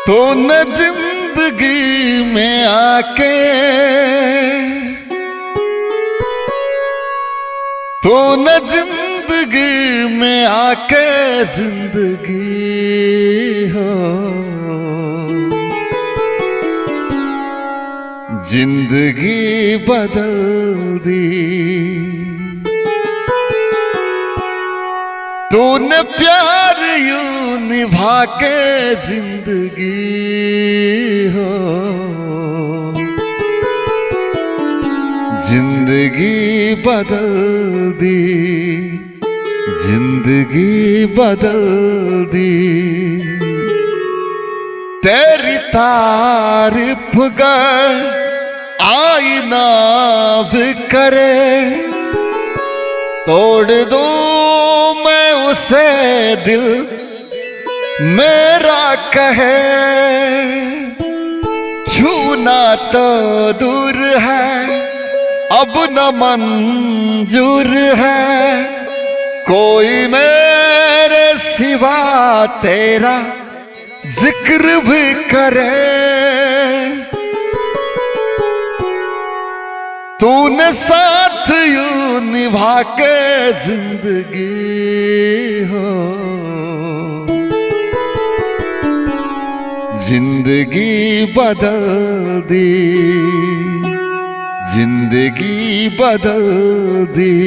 तूने जिंदगी में आके तूने जिंदगी में आके जिंदगी हो जिंदगी बदल दी। तूने प्यार यूं निभा के जिंदगी हो जिंदगी बदल दी, जिंदगी बदल दी। तेरी तारीफ गर आईना भी करे, तोड़ दूं मैं उसे दिल मेरा कहे। छूना तो दूर है अब न मंजूर है, कोई मेरे सिवा तेरा जिक्र भी करे। तूने साथ यूं निभा के जिंदगी हो जिंदगी बदल दी, जिंदगी बदल दी।